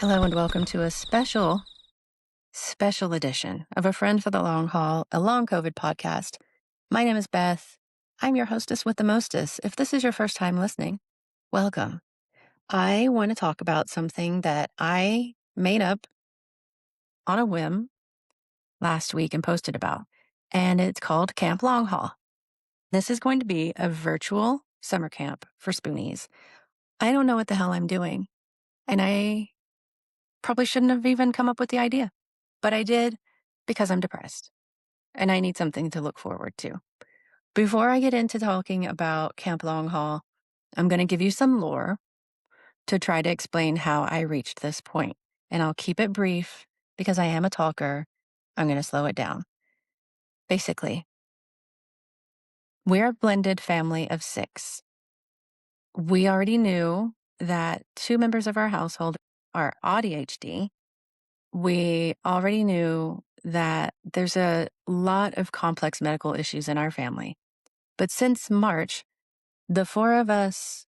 Hello and welcome to a special edition of A Friend for the Long Haul, a long COVID podcast. My name is Beth. I'm your hostess with the mostest. If this is your first time listening, welcome. I want to talk about something that I made up on a whim last week and posted about, and it's called Camp Long Haul. This is going to be a virtual summer camp for Spoonies. I don't know what the hell I'm doing, and I probably shouldn't have even come up with the idea, but I did because I'm depressed and I need something to look forward to. Before I get into talking about Camp Long Haul, I'm going to give you some lore to try to explain how I reached this point. And I'll keep it brief because I am a talker. I'm going to slow it down. Basically, we're a blended family of 6. We already knew that 2 members of our household are ADHD. We already knew that there's a lot of complex medical issues in our family. But since March, the 4 of us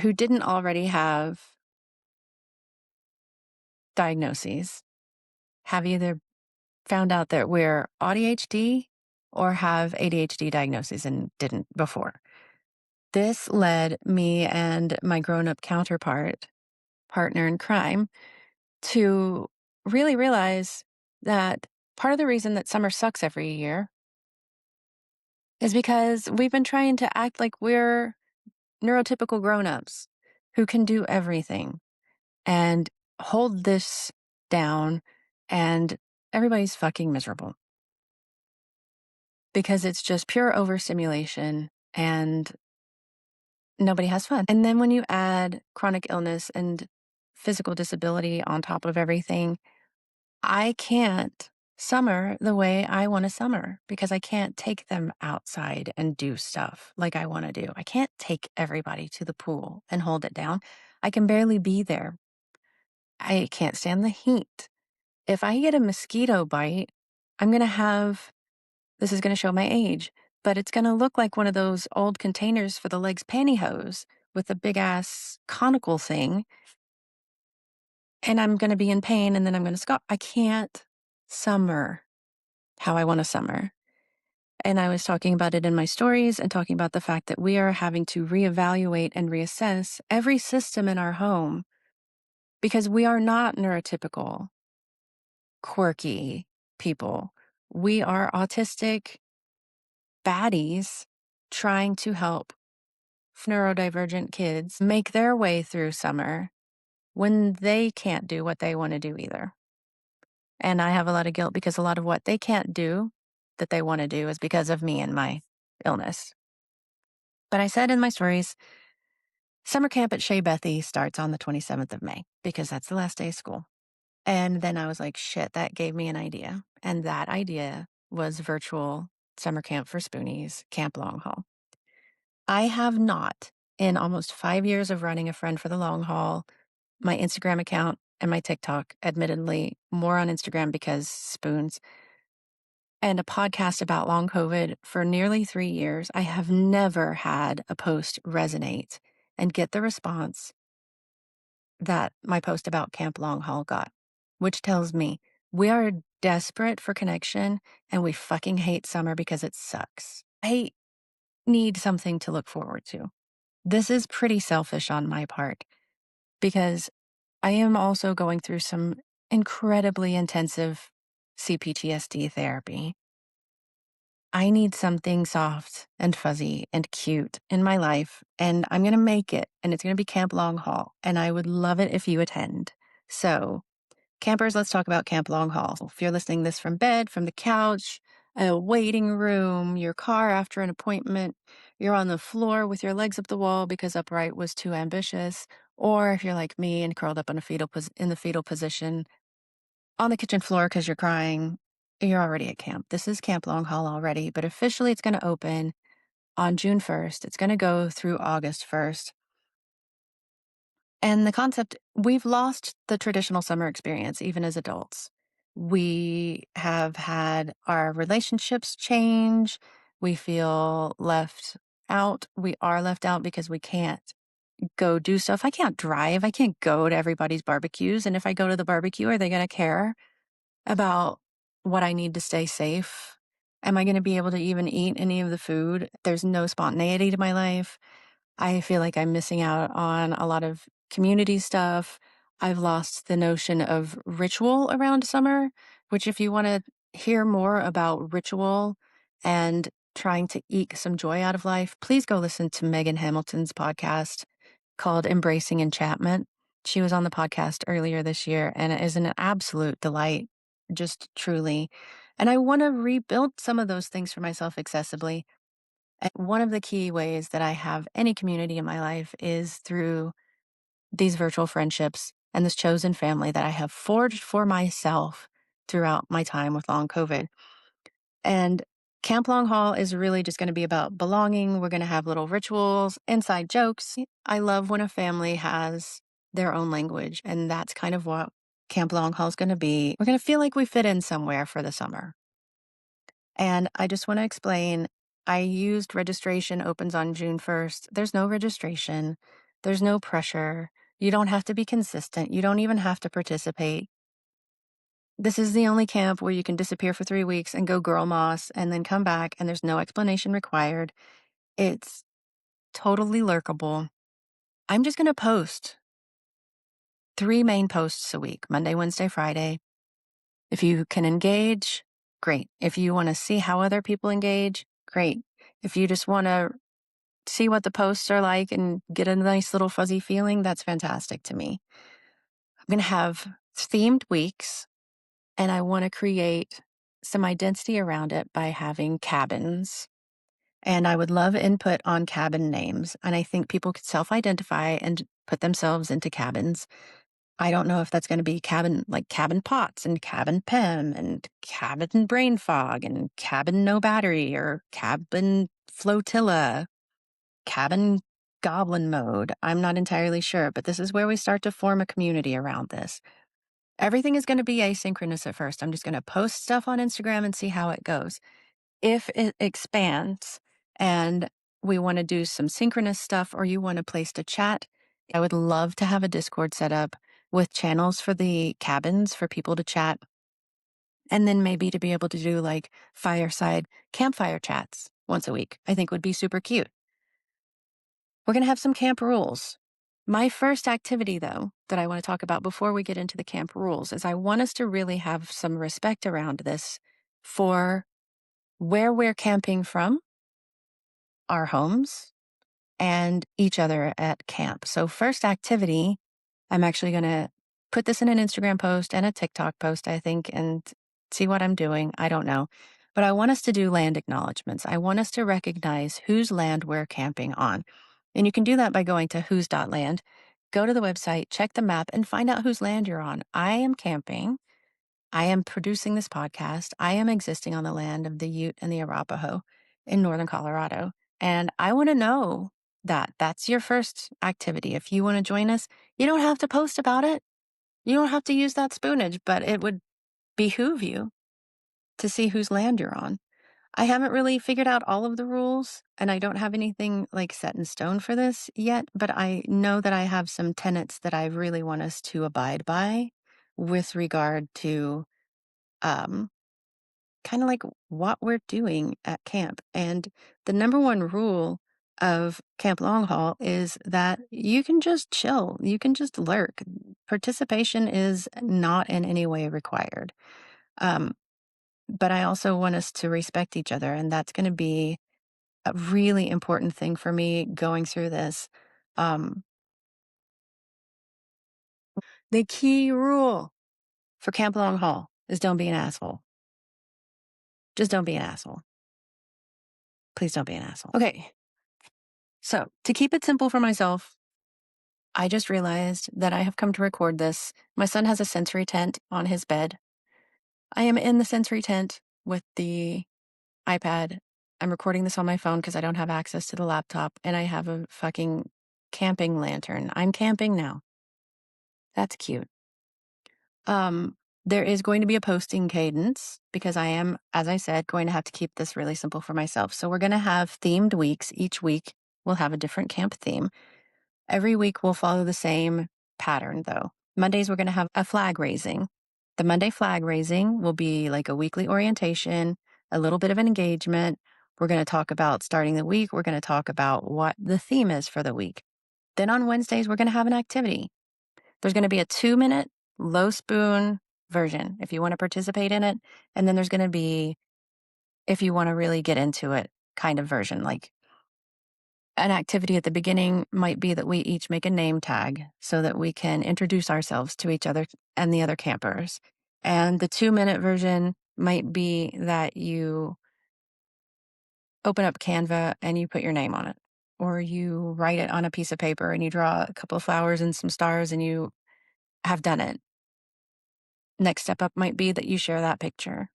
who didn't already have diagnoses have either found out that we're ADHD or have ADHD diagnoses and didn't before. This led me and my grown-up partner in crime, to really realize that part of the reason that summer sucks every year is because we've been trying to act like we're neurotypical grown-ups who can do everything and hold this down, and everybody's fucking miserable because it's just pure overstimulation and nobody has fun. And then when you add chronic illness and physical disability on top of everything, I can't summer the way I want to summer because I can't take them outside and do stuff like I want to do. I can't take everybody to the pool and hold it down. I can barely be there. I can't stand the heat. If I get a mosquito bite, I'm going to have, this is going to show my age, but it's going to look like one of those old containers for the legs pantyhose with a big ass conical thing. And I'm going to be in pain and then I'm going to scoff. I can't summer how I want to summer. And I was talking about it in my stories and talking about the fact that we are having to reevaluate and reassess every system in our home because we are not neurotypical, quirky people. We are autistic baddies trying to help neurodivergent kids make their way through summer when they can't do what they want to do either. And I have a lot of guilt because a lot of what they can't do that they want to do is because of me and my illness. But I said in my stories, summer camp at Shea Bethy starts on the 27th of May because that's the last day of school. And then I was like, shit, that gave me an idea. And that idea was virtual summer camp for Spoonies, Camp Long Haul. I have not, in almost 5 years of running A Friend for the Long Haul, my Instagram account and my TikTok, admittedly more on Instagram because spoons, and a podcast about long COVID for nearly 3 years, I have never had a post resonate and get the response that my post about Camp Long Haul got, which tells me we are desperate for connection and we fucking hate summer because it sucks. I need something to look forward to. This is pretty selfish on my part because I am also going through some incredibly intensive CPTSD therapy. I need something soft and fuzzy and cute in my life, and I'm going to make it, and it's going to be Camp Long Haul, and I would love it if you attend. So, campers, let's talk about Camp Long Haul. If you're listening this from bed, from the couch, a waiting room, your car after an appointment, you're on the floor with your legs up the wall because upright was too ambitious, or if you're like me and curled up in the fetal position on the kitchen floor because you're crying, you're already at camp. This is Camp Long Haul already, but officially it's going to open on June 1st. It's going to go through August 1st. And the concept, we've lost the traditional summer experience, even as adults. We have had our relationships change. We feel left out. We are left out because we can't go do stuff. I can't drive. I can't go to everybody's barbecues. And if I go to the barbecue, are they going to care about what I need to stay safe? Am I going to be able to even eat any of the food? There's no spontaneity to my life. I feel like I'm missing out on a lot of community stuff. I've lost the notion of ritual around summer, which, if you want to hear more about ritual and trying to eke some joy out of life, please go listen to Megan Hamilton's podcast called Embracing Enchantment. She was on the podcast earlier this year, and it is an absolute delight, just truly. And I want to rebuild some of those things for myself accessibly. And one of the key ways that I have any community in my life is through these virtual friendships and this chosen family that I have forged for myself throughout my time with long COVID. And Camp Long Haul is really just going to be about belonging. We're going to have little rituals, inside jokes. I love when a family has their own language, and that's kind of what Camp Long Haul is going to be. We're going to feel like we fit in somewhere for the summer. And I just want to explain, I used registration opens on June 1st. There's no registration. There's no pressure. You don't have to be consistent. You don't even have to participate. This is the only camp where you can disappear for 3 weeks and go girl moss and then come back, and there's no explanation required. It's totally lurkable. I'm just going to post 3 main posts a week, Monday, Wednesday, Friday. If you can engage, great. If you want to see how other people engage, great. If you just want to see what the posts are like and get a nice little fuzzy feeling, that's fantastic to me. I'm going to have themed weeks, and I want to create some identity around it by having cabins. And I would love input on cabin names. And I think people could self-identify and put themselves into cabins. I don't know if that's going to be cabin, like Cabin Pots and Cabin Pem and Cabin Brain Fog and Cabin No Battery or Cabin Flotilla, Cabin Goblin Mode. I'm not entirely sure, but this is where we start to form a community around this. Everything is going to be asynchronous at first. I'm just going to post stuff on Instagram and see how it goes. If it expands and we want to do some synchronous stuff, or you want a place to chat, I would love to have a Discord set up with channels for the cabins for people to chat. And then maybe to be able to do like fireside campfire chats once a week, I think would be super cute. We're going to have some camp rules. My first activity, though, that I want to talk about before we get into the camp rules is I want us to really have some respect around this for where we're camping from, our homes, and each other at camp. So, first activity, I'm actually going to put this in an Instagram post and a TikTok post, I think, and see what I'm doing. I don't know. But I want us to do land acknowledgements. I want us to recognize whose land we're camping on. And you can do that by going to whose.land, go to the website, check the map, and find out whose land you're on. I am camping. I am producing this podcast. I am existing on the land of the Ute and the Arapaho in northern Colorado. And I want to know that. That's your first activity. If you want to join us, you don't have to post about it. You don't have to use that spoonage, but it would behoove you to see whose land you're on. I haven't really figured out all of the rules, and I don't have anything like set in stone for this yet, but I know that I have some tenets that I really want us to abide by with regard to um, kind of like what we're doing at camp. And the number one rule of Camp Long Haul is that you can just chill, you can just lurk. Participation is not in any way required. Um, but I also want us to respect each other, and that's going to be a really important thing for me going through this. Um, the key rule for Camp Long Haul is don't be an asshole. Just don't be an asshole. Please don't be an asshole. Okay. So, to keep it simple for myself, I just realized that I have come to record this. My son has a sensory tent on his bed. I am in the sensory tent with the iPad. I'm recording this on my phone because I don't have access to the laptop, and I have a fucking camping lantern. I'm camping now. That's cute. There is going to be a posting cadence because I am, as I said, going to have to keep this really simple for myself. So we're going to have themed weeks. Each week we'll have a different camp theme. Every week will follow the same pattern, though. Mondays, we're going to have a flag raising. The Monday flag raising will be like a weekly orientation, a little bit of an engagement. We're going to talk about starting the week. We're going to talk about what the theme is for the week. Then on Wednesdays, we're going to have an activity. There's going to be a 2-minute low spoon version if you want to participate in it. And then there's going to be, if you want to really get into it, kind of version. Like an activity at the beginning might be that we each make a name tag so that we can introduce ourselves to each other and the other campers. And the 2-minute version might be that you open up Canva and you put your name on it, or you write it on a piece of paper and you draw a couple of flowers and some stars and you have done it. Next step up might be that you share that picture.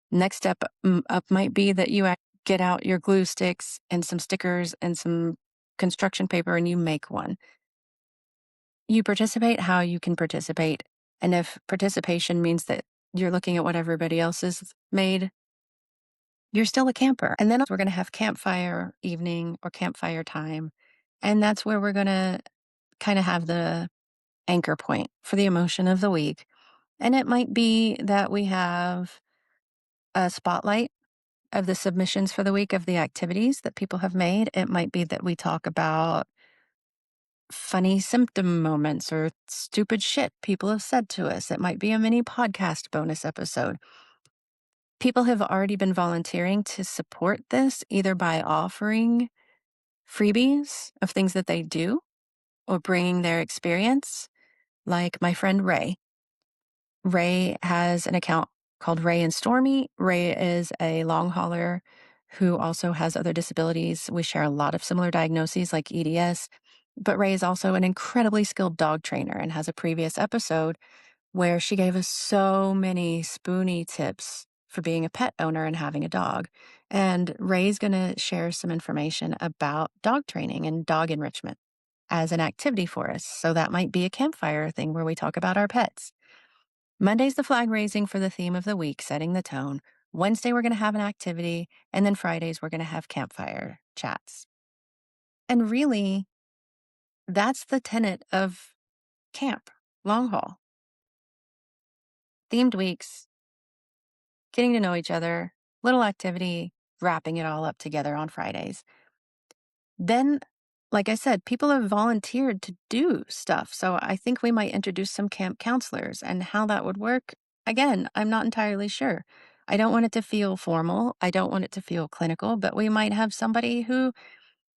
Next step up might be that you get out your glue sticks and some stickers and some construction paper and you make one. You participate how you can participate. And if participation means that you're looking at what everybody else has made, you're still a camper. And then we're going to have campfire evening or campfire time. And that's where we're going to kind of have the anchor point for the emotion of the week. And it might be that we have a spotlight of the submissions for the week of the activities that people have made. It might be that we talk about funny symptom moments or stupid shit people have said to us. It might be a mini podcast bonus episode. People have already been volunteering to support this either by offering freebies of things that they do or bringing their experience, like my friend Ray. Ray has an account called Ray and Stormy. Ray is a long hauler who also has other disabilities. We share a lot of similar diagnoses like EDS, but Ray is also an incredibly skilled dog trainer and has a previous episode where she gave us so many spoonie tips for being a pet owner and having a dog. And Ray's going to share some information about dog training and dog enrichment as an activity for us. So that might be a campfire thing where we talk about our pets. Monday's the flag raising for the theme of the week, setting the tone. Wednesday, we're going to have an activity. And then Fridays, we're going to have campfire chats. And really, that's the tenet of camp, long haul. Themed weeks, getting to know each other, little activity, wrapping it all up together on Fridays. Then, like I said, people have volunteered to do stuff. So I think we might introduce some camp counselors, and how that would work. Again, I'm not entirely sure. I don't want it to feel formal. I don't want it to feel clinical, but we might have somebody who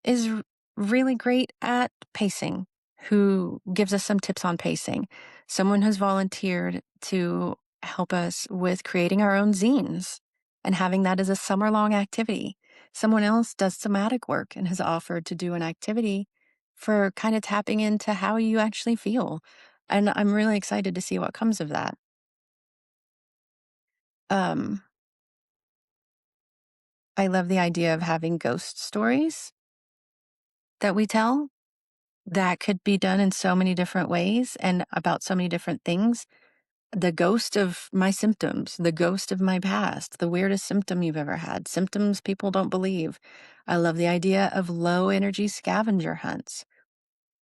is really great at pacing, who gives us some tips on pacing. Someone has volunteered to help us with creating our own zines and having that as a summer-long activity. Someone else does somatic work and has offered to do an activity for kind of tapping into how you actually feel. And I'm really excited to see what comes of that. Um, I love the idea of having ghost stories that we tell that could be done in so many different ways and about so many different things. The ghost of my symptoms, the ghost of my past, the weirdest symptom you've ever had, symptoms people don't believe. I love the idea of low energy scavenger hunts.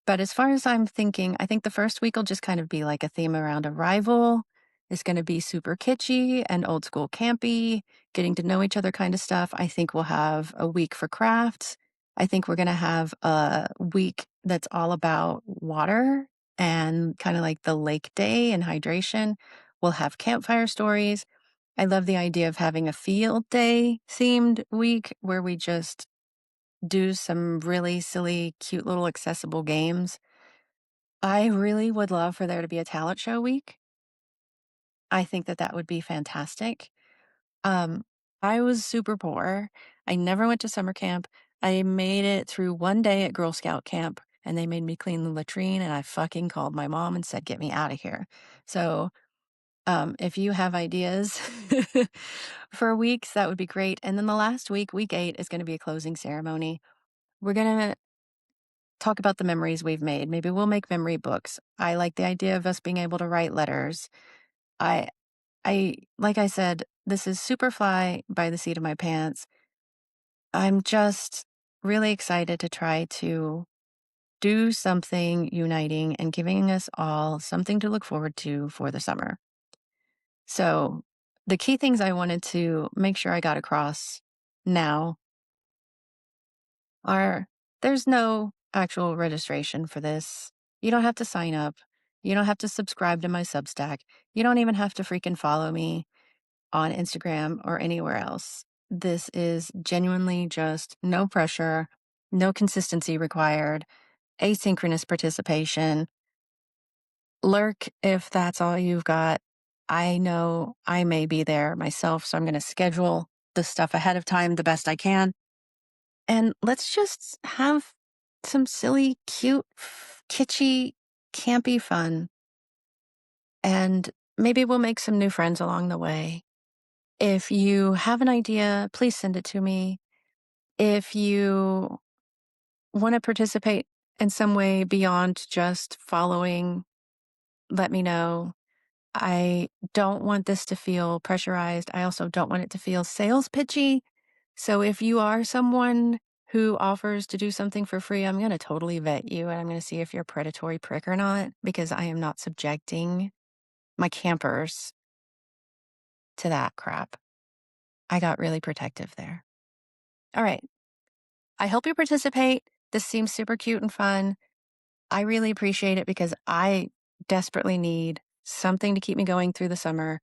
But as far as I'm thinking, I think the first week will just kind of be like a theme around arrival. It's going to be super kitschy and old school campy, getting to know each other kind of stuff. I think we'll have a week for crafts. I think we're going to have a week that's all about water and kind of like the lake day and hydration. We'll have campfire stories. I love the idea of having a field day themed week where we just do some really silly, cute little accessible games. I really would love for there to be a talent show week. I think that that would be fantastic. Um, I was super poor. I never went to summer camp. I made it through one day at Girl Scout camp and they made me clean the latrine and I fucking called my mom and said, get me out of here. So, if you have ideas for weeks, that would be great. And then the last week, week 8, is going to be a closing ceremony. We're going to talk about the memories we've made. Maybe we'll make memory books. I like the idea of us being able to write letters. I like I said, this is super fly by the seat of my pants. I'm just really excited to try to do something uniting and giving us all something to look forward to for the summer. So the key things I wanted to make sure I got across now are there's no actual registration for this. You don't have to sign up. You don't have to subscribe to my Substack. You don't even have to freaking follow me on Instagram or anywhere else. This is genuinely just no pressure, no consistency required, asynchronous participation. Lurk if that's all you've got. I know I may be there myself, so I'm going to schedule the stuff ahead of time the best I can. And let's just have some silly, cute, kitschy, campy fun. And maybe we'll make some new friends along the way. If you have an idea, please send it to me. If you want to participate in some way beyond just following, let me know. I don't want this to feel pressurized. I also don't want it to feel sales pitchy. So if you are someone who offers to do something for free, I'm going to totally vet you and I'm going to see if you're a predatory prick or not, because I am not subjecting my campers to that crap. I got really protective there. All right. I hope you participate. This seems super cute and fun. I really appreciate it because I desperately need something to keep me going through the summer.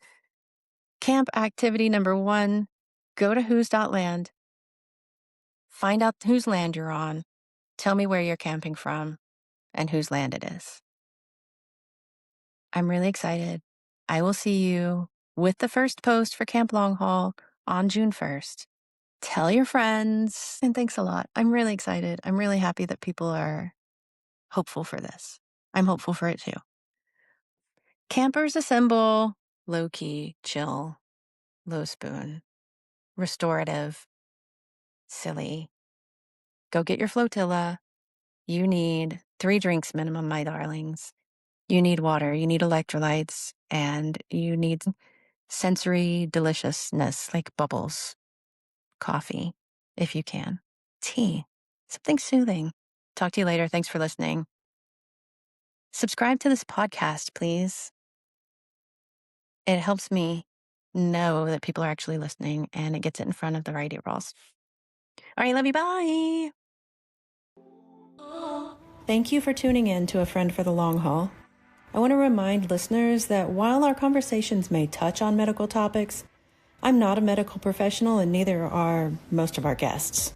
Camp activity number 1, go to whos.land, find out whose land you're on, tell me where you're camping from and whose land it is. I'm really excited. I will see you with the first post for Camp Long Haul on June 1st. Tell your friends, and thanks a lot. I'm really excited. I'm really happy that people are hopeful for this. I'm hopeful for it too. Campers assemble, low key, chill, low spoon, restorative, silly. Go get your flotilla. You need 3 drinks minimum, my darlings. You need water, you need electrolytes, and you need sensory deliciousness like bubbles, coffee, if you can, tea, something soothing. Talk to you later. Thanks for listening. Subscribe to this podcast, please. It helps me know that people are actually listening and it gets it in front of the right earballs. All right, love you. Bye. Thank you for tuning in to A Friend for the Long Haul. I want to remind listeners that while our conversations may touch on medical topics, I'm not a medical professional and neither are most of our guests.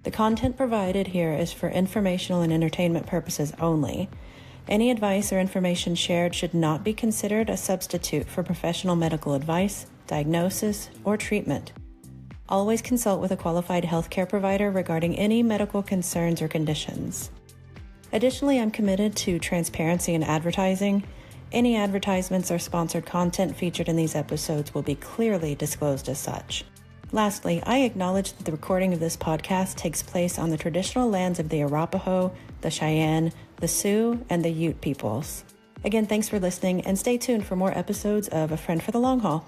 The content provided here is for informational and entertainment purposes only. Any advice or information shared should not be considered a substitute for professional medical advice, diagnosis, or treatment. Always consult with a qualified healthcare provider regarding any medical concerns or conditions. Additionally, I'm committed to transparency in advertising. Any advertisements or sponsored content featured in these episodes will be clearly disclosed as such. Lastly, I acknowledge that the recording of this podcast takes place on the traditional lands of the Arapaho, the Cheyenne, the Sioux, and the Ute peoples. Again, thanks for listening, and stay tuned for more episodes of A Friend for the Long Haul.